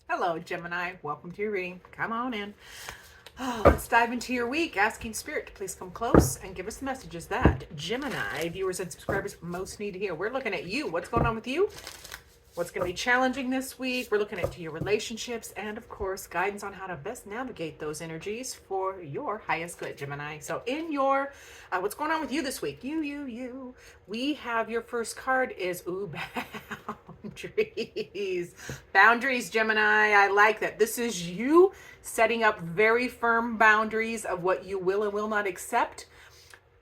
Hello, Gemini. Welcome to your reading. Come on in. Oh, let's dive into your week. Asking Spirit to please come close and give us the messages that Gemini viewers and subscribers most need to hear. We're looking at you. What's going on with you? What's going to be challenging this week? We're looking into your relationships and, of course, guidance on how to best navigate those energies for your highest good, Gemini. So, in your what's going on with you this week? You. We have your first card is boundaries. Boundaries, Gemini. I like that. This is you setting up very firm boundaries of what you will and will not accept.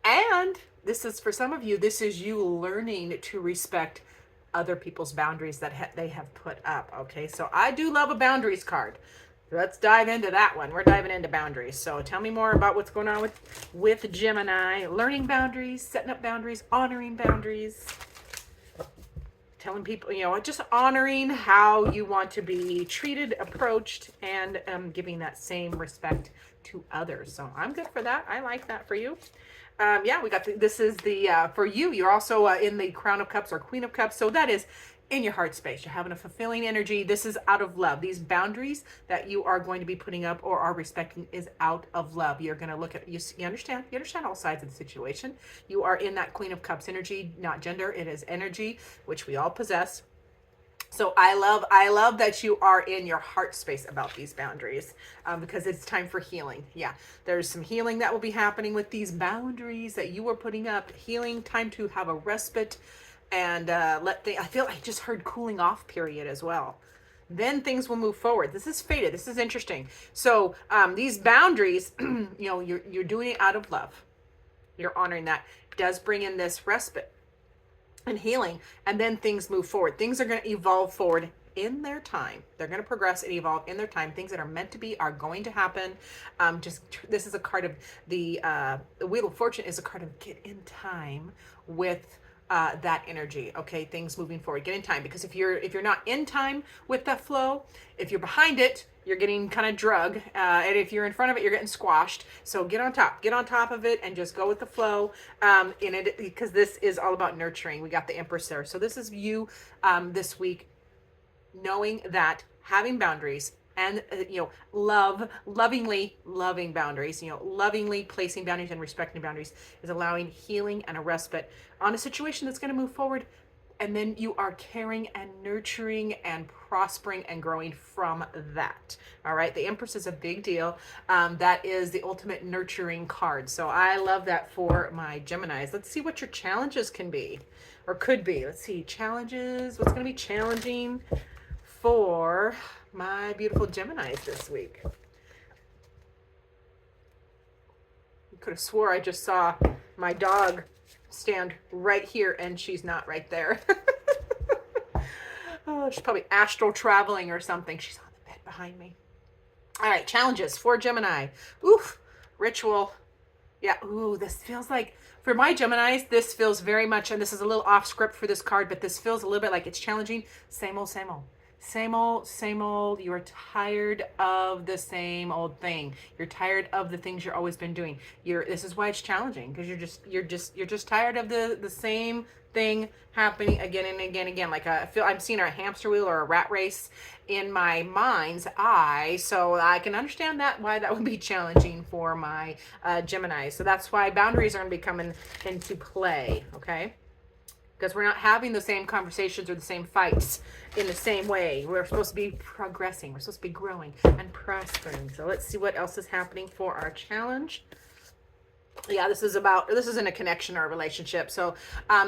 And this is for some of you. This is you learning to respect other people's boundaries that they have put up. Okay, so I do love a boundaries card. Let's dive into that one. We're diving into boundaries. So tell me more about what's going on with Gemini. Learning boundaries, setting up boundaries, honoring boundaries, telling people, just honoring how you want to be treated, approached, and giving that same respect to others. So I'm good for that. I like that for you. Yeah, we got this is the for you. You're also in the Crown of Cups or Queen of Cups. So that is in your heart space. You're having a fulfilling energy. This is out of love. These boundaries that you are going to be putting up or are respecting is out of love. You're going to look at, you understand all sides of the situation. You are in that Queen of Cups energy, not gender. It is energy, which we all possess. So I love that you are in your heart space about these boundaries, because it's time for healing. Yeah, there's some healing that will be happening with these boundaries that you are putting up. Healing, time to have a respite, and I feel I just heard cooling off period as well. Then things will move forward. This is fated. This is interesting. So these boundaries, you're doing it out of love. You're honoring that. It does bring in this respite and healing, and then things move forward. Things are going to evolve forward in their time. They're going to progress and evolve in their time. Things that are meant to be are going to happen. This is a card of the Wheel of Fortune is a card of get in time with that energy. Okay, things moving forward. Get in time, because if you're not in time with that flow, if you're behind it, you're getting kind of drug, and if you're in front of it, you're getting squashed. So get on top of it, and just go with the flow in it, because this is all about nurturing. We got the Empress there. So this is you this week, knowing that having boundaries and lovingly loving boundaries, lovingly placing boundaries and respecting boundaries is allowing healing and a respite on a situation that's going to move forward. And then you are caring and nurturing and prospering and growing from that. All right. The Empress is a big deal. That is the ultimate nurturing card. So I love that for my Geminis. Let's see what your challenges can be or could be. Let's see. Challenges. What's going to be challenging for my beautiful Geminis this week? You could have swore I just saw my dog stand right here, and she's not right there. Oh, she's probably astral traveling or something. She's on the bed behind me. All right, challenges for Gemini. Oof, ritual. Yeah, ooh, this feels like, for my Geminis, this feels very much, and this is a little off script for this card, but this feels a little bit like it's challenging. Same old, same old. Same old, same old. You are tired of the same old thing. You're tired of the things you've always been doing. This is why it's challenging, because you're just tired of the same thing happening again and again and again. Like I'm seeing a hamster wheel or a rat race in my mind's eye. So I can understand why that would be challenging for my Gemini. So that's why boundaries are going to be coming into play. Okay. Because we're not having the same conversations or the same fights in the same way. We're supposed to be progressing. We're supposed to be growing and prospering. So let's see what else is happening for our challenge. Yeah, this is in a connection or a relationship. So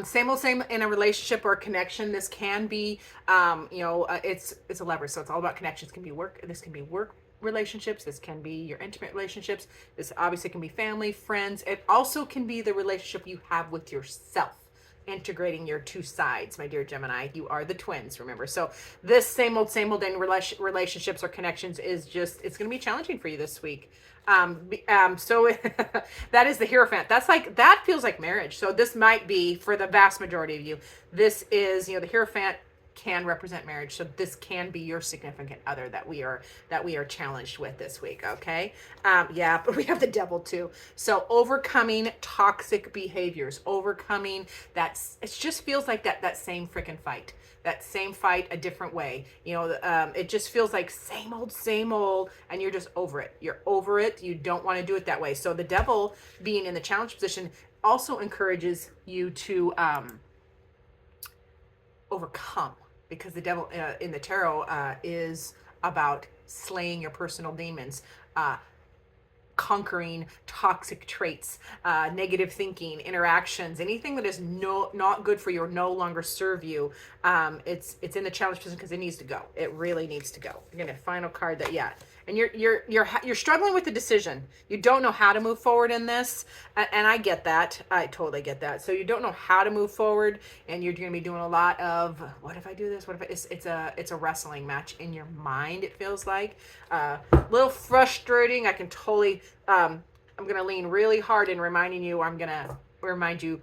same in a relationship or a connection. This can be, it's a lever. So it's all about connections. It can be work. This can be work relationships. This can be your intimate relationships. This obviously can be family, friends. It also can be the relationship you have with yourself. Integrating your two sides, my dear Gemini. You are the twins, remember. So this same old in relationships or connections is just, it's going to be challenging for you this week. So that is the Hierophant. That feels like marriage. So this might be, for the vast majority of you, this is, the Hierophant can represent marriage. So this can be your significant other that we are challenged with this week. Okay. Yeah, but we have the devil too. So overcoming toxic behaviors, overcoming it just feels like that same freaking fight. That same fight a different way. You know, it just feels like same old, and you're just over it. You're over it. You don't want to do it that way. So the devil being in the challenge position also encourages you to overcome, because the devil in the tarot is about slaying your personal demons, conquering toxic traits, negative thinking, interactions, anything that is not good for you or no longer serve you. It's in the challenge position because it needs to go. It really needs to go. Again, a final card that, yeah. And you're struggling with the decision. You don't know how to move forward in this, and I get that. I totally get that. So you don't know how to move forward, and you're going to be doing a lot of, what if I do this? What if it's a wrestling match in your mind? It feels like a little frustrating. I can totally. I'm going to lean really hard in reminding you. I'm going to remind you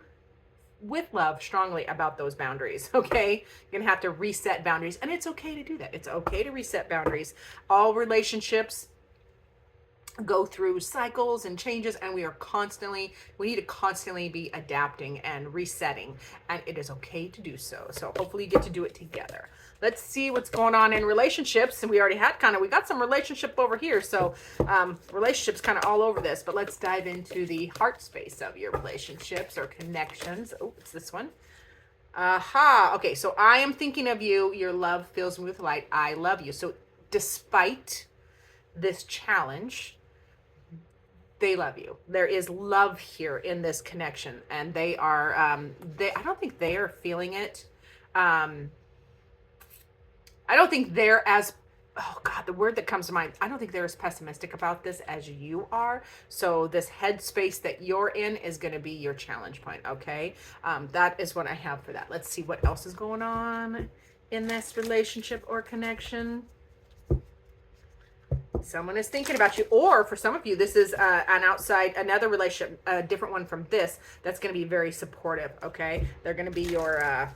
with love strongly about those boundaries. Okay, you're gonna have to reset boundaries, and it's okay to do that. It's okay to reset boundaries. All relationships go through cycles and changes, and we need to constantly be adapting and resetting, and it is okay to do so. So hopefully you get to do it together. Let's see what's going on in relationships. And we already had we got some relationship over here. So relationships kind of all over this, but let's dive into the heart space of your relationships or connections. Oh, it's this one. Aha. Okay. So I am thinking of you. Your love fills me with light. I love you. So despite this challenge, they love you. There is love here in this connection, and they are, I don't think they are feeling it. I don't think they're as, oh God, the word that comes to mind, I don't think they're as pessimistic about this as you are. So this headspace that you're in is going to be your challenge point. Okay. That is what I have for that. Let's see what else is going on in this relationship or connection. Someone is thinking about you, or for some of you, this is another relationship, a different one from this, that's going to be very supportive. Okay. They're going to be your,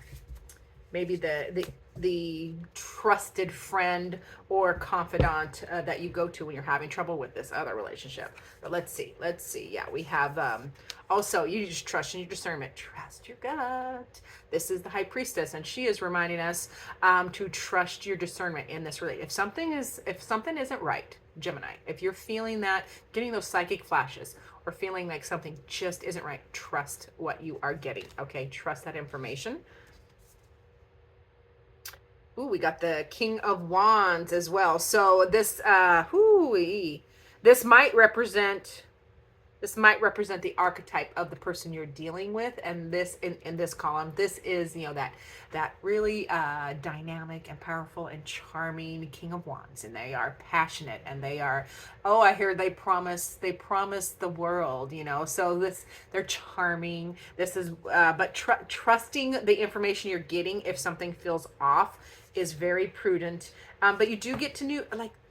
maybe the trusted friend or confidant that you go to when you're having trouble with this other relationship. But let's see. Yeah, we have also, you just trust in your discernment. Trust your gut. This is the High Priestess, and she is reminding us to trust your discernment in this relationship. If something isn't right, Gemini, if you're feeling that, getting those psychic flashes, or feeling like something just isn't right, trust what you are getting. Okay, trust that information. Ooh, we got the King of Wands as well. So this, this might represent the archetype of the person you're dealing with. And this, in this column, this is, that really dynamic and powerful and charming King of Wands. And they are passionate, and they are, I hear they promise the world, so they're charming. This is, but trusting the information you're getting, if something feels off, is very prudent. But you do get to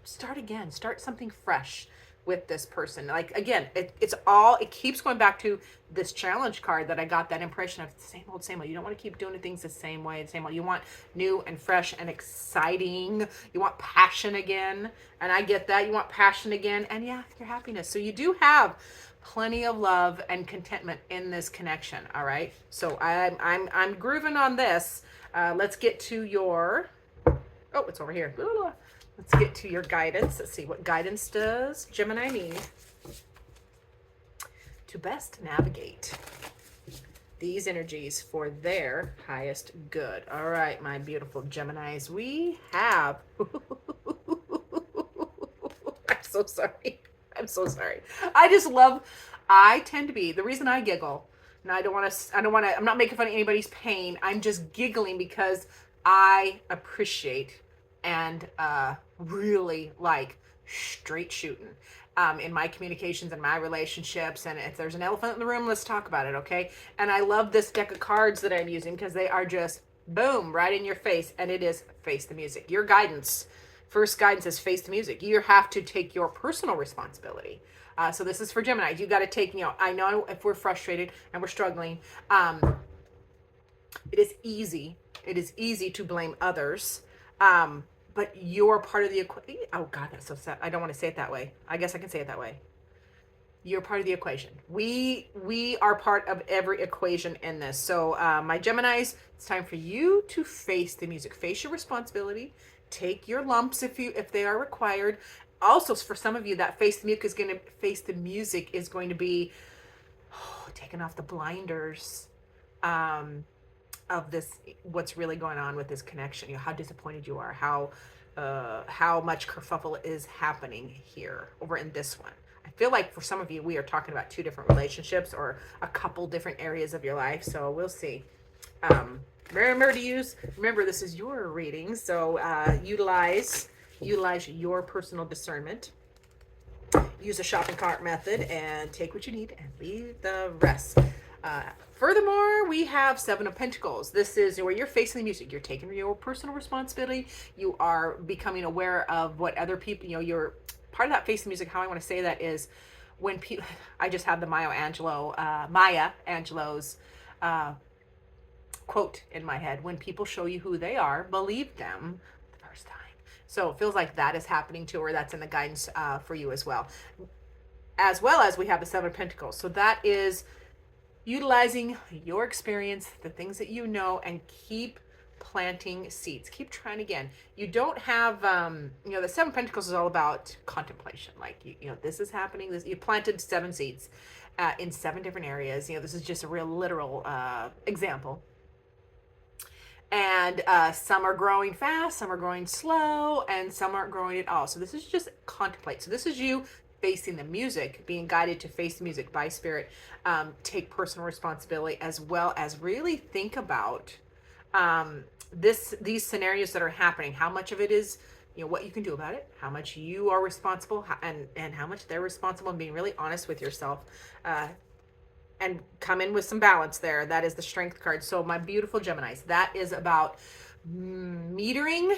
start something fresh with this person. Like, again, it keeps going back to this challenge card that I got that impression of same old. You don't want to keep doing things the same way, the same old. You want new and fresh and exciting. You want passion again. And I get that. You want passion again. And yeah, your happiness. So you do have plenty of love and contentment in this connection. All right. So I'm grooving on this. Let's get to your, it's over here. Let's get to your guidance. Let's see, what guidance does Gemini need to best navigate these energies for their highest good? All right, my beautiful Geminis, we have, I'm so sorry. I tend to be, the reason I giggle, and I'm not making fun of anybody's pain. I'm just giggling because I appreciate and really like straight shooting in my communications and my relationships. And if there's an elephant in the room, let's talk about it, okay? And I love this deck of cards that I'm using because they are just boom, right in your face. And it is face the music. Your guidance, first guidance is face the music. You have to take your personal responsibility. So this is for Gemini. You got to take, I know if we're frustrated and we're struggling, it is easy It is easy to blame others. But you're part of the equation. Oh God, that's so sad. I don't want to say it that way. I guess I can say it that way. You're part of the equation. We are part of every equation in this. So my Geminis, it's time for you to face the music. Face your responsibility. Take your lumps if they are required. Also, for some of you, that face the music is going to be taking off the blinders of this, what's really going on with this connection. How disappointed you are, how much kerfuffle is happening here over in this one. I feel like for some of you, we are talking about two different relationships or a couple different areas of your life. So we'll see. Remember, this is your reading. So utilize your personal discernment. Use a shopping cart method and take what you need and leave the rest. Furthermore, we have Seven of Pentacles. This is where you're facing the music. You're taking your personal responsibility. You are becoming aware of what other people, you're part of that face the music. How I want to say that is when people, I just had the Maya Angelou's quote in my head. When people show you who they are, believe them the first time. So it feels like that is happening too, or that's in the guidance for you as well. As well as we have the Seven of Pentacles. So that is utilizing your experience, the things that you know, and keep planting seeds. Keep trying again. You don't have, the Seven of Pentacles is all about contemplation. Like, this is happening. You planted 7 seeds in 7 different areas. This is just a real literal example. And some are growing fast, some are growing slow, and some aren't growing at all. So this is just contemplate. So this is you facing the music, being guided to face the music by spirit. Take personal responsibility, as well as really think about these scenarios that are happening. How much of it is, what you can do about it, how much you are responsible, and how much they're responsible, and being really honest with yourself. And come in with some balance there. That is the Strength card. So my beautiful Geminis, that is about metering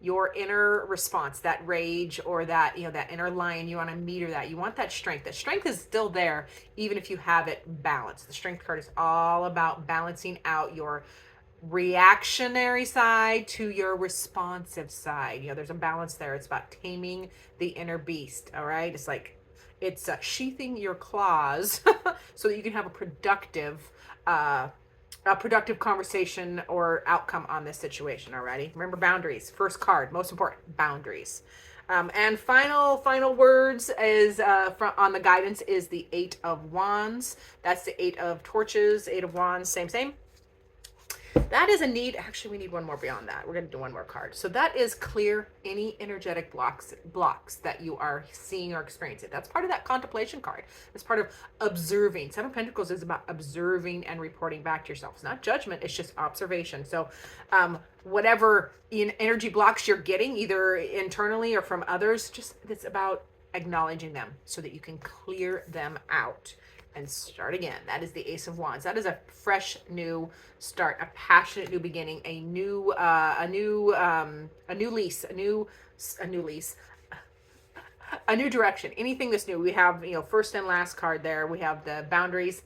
your inner response, that rage, or that, that inner lion. You want to meter that. You want that strength. That strength is still there, even if you have it balanced. The Strength card is all about balancing out your reactionary side to your responsive side. There's a balance there. It's about taming the inner beast. All right. It's sheathing your claws so that you can have a productive conversation or outcome on this situation. Alrighty. Remember, boundaries. First card, most important, boundaries. And final words is on the guidance is the 8 of Wands. That's the 8 of Torches, 8 of Wands, same. That is a need. Actually, we need one more beyond that. We're going to do one more card. So that is clear any energetic blocks that you are seeing or experiencing. That's part of that contemplation card. It's part of observing. Seven of Pentacles is about observing and reporting back to yourself. It's not judgment. It's just observation. So whatever energy blocks you're getting, either internally or from others, it's about acknowledging them so that you can clear them out and start again. That is the Ace of Wands. That is a fresh new start, a passionate new beginning, a new lease, a new direction. Anything that's new. We have, first and last card there. We have the boundaries.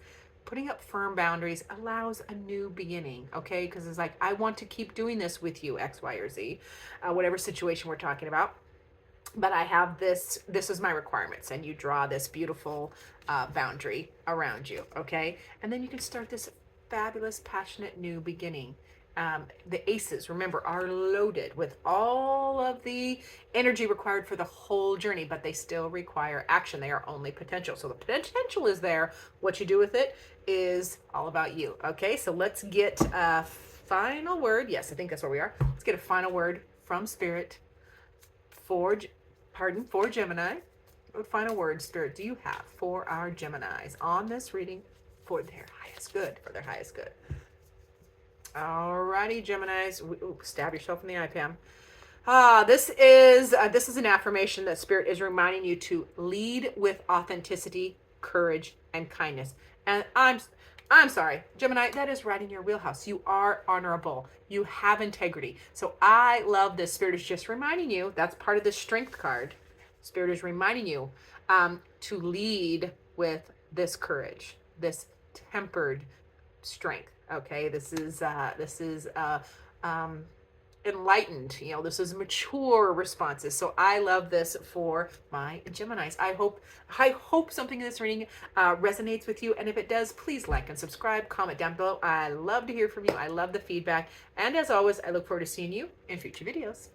Putting up firm boundaries allows a new beginning, okay? Because it's like, I want to keep doing this with you, X, Y, or Z, whatever situation we're talking about. But I have this is my requirements, and you draw this beautiful boundary around you, okay? And then you can start this fabulous, passionate new beginning. The aces, remember, are loaded with all of the energy required for the whole journey, but they still require action. They are only potential. So the potential is there. What you do with it is all about you, okay? So let's get a final word. Yes, I think that's where we are. Let's get a final word from Spirit for Gemini. What final word, Spirit, do you have for our Geminis on this reading for their highest good? Alrighty, Geminis. Stab yourself in the eye, Pam. This is an affirmation that Spirit is reminding you to lead with authenticity, courage, and kindness. And I'm sorry, Gemini, that is right in your wheelhouse. You are honorable. You have integrity. So I love this. Spirit is just reminding you, that's part of the Strength card. Spirit is reminding you to lead with this courage, this tempered strength. Okay, this is enlightened. You know, this is mature responses. So I love this for my Geminis. I hope something in this reading resonates with you. And if it does, please like and subscribe, comment down below. I love to hear from you. I love the feedback. And as always, I look forward to seeing you in future videos.